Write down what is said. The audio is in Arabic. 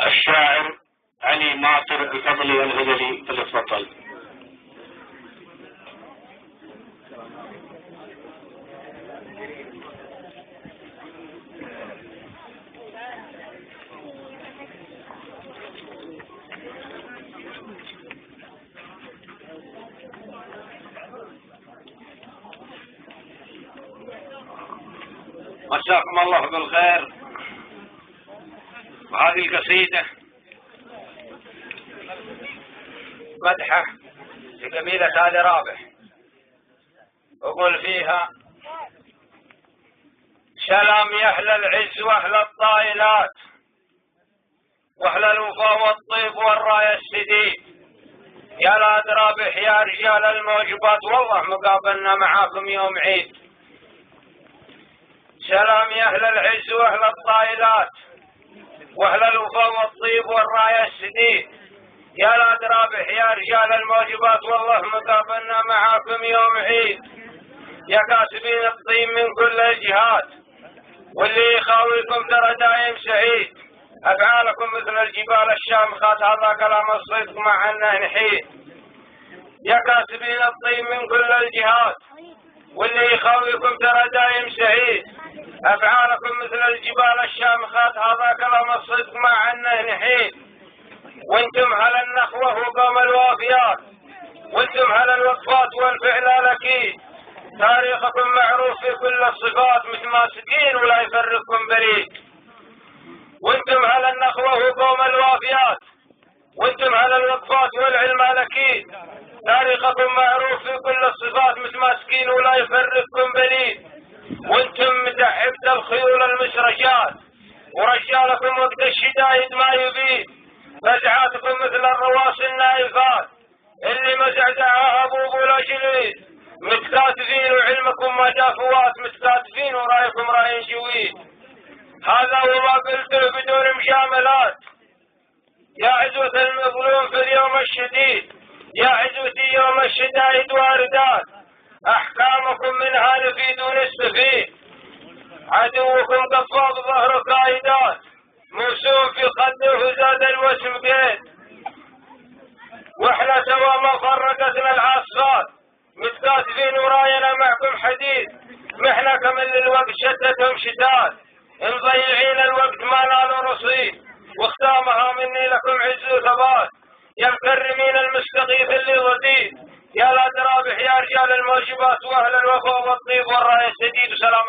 الشاعر علي ماطر الفضلي الهذلي، فليتفضل. مساكم الله بالخير. وهذه القصيدة مدحة لقبيلة آل رابح، أقول فيها: سلام يا أهل العز وأهل الطائلات، وأهل الوفا والطيب والراية السديد، يا لا رابح يا رجال الموجبات، والله مقابلنا معاكم يوم عيد. سلام يا أهل العز وأهل الطائلات، وأهل الوفا والطيب والراية السديد، يا لا رابح يا رجال الموجبات، والله مقابلنا معاكم يوم عيد. يا كاسبين الطين من كل الجهات، واللي يخاويكم ترى دايم سعيد، أفعالكم مثل الجبال الشامخات، هذا كلام الصدق مع أنه نحيد. يا كاسبين الطين من كل الجهات، واللي يخاويكم ترى دايم سعيد، أفعالكم مثل الجبال الشامخات، هذا كلام الصدق مع أنه نحيد. وانتم على النخوة وقوم الوافيات، وانتم على الوقفات والفعل الأكيد، تاريخكم معروف في كل الصفات، متماسكين ولا يفرقكم بريد. وانتم على النخوة وقوم الوافيات، وانتم على الوقفات والعلم الأكيد، تاريخكم معروف في كل الصفات، متماسكين ولا يفرقكم بريد. وانتم متعبت الخيول المسرجات، ورجالكم وقت الشدايد ما يبيد، فزعاتكم مثل الرواس النايفات، اللي مزعزعها ابوب ولا جليد، متكاتفين وعلمكم ما جافوات، متكاتفين ورايكم راي جويد. هذا وما قلته بدون مجاملات، يا عزوة المظلوم في اليوم الشديد، يا عزوتي يوم الشدائد واردات، أحكامكم منها نفيد ونستفيد، عدوكم قفاض ظهر قائدات، موسوم في خده وزاد الوسم قيد، واحنا سوا ما فرقتنا العاصفات، متكاتفين وراينا معكم حديد، محنا كمل الوقت شتتهم شتات، مضيعين الوقت ما نالوا رصيد، واختامها مني لكم عز وثبات، يا مكرمين المستغيث اللي ضديد، يا لا ترابح يا رجال الموجبات، واهل الوفا والطيب والراية السديد. وسلام.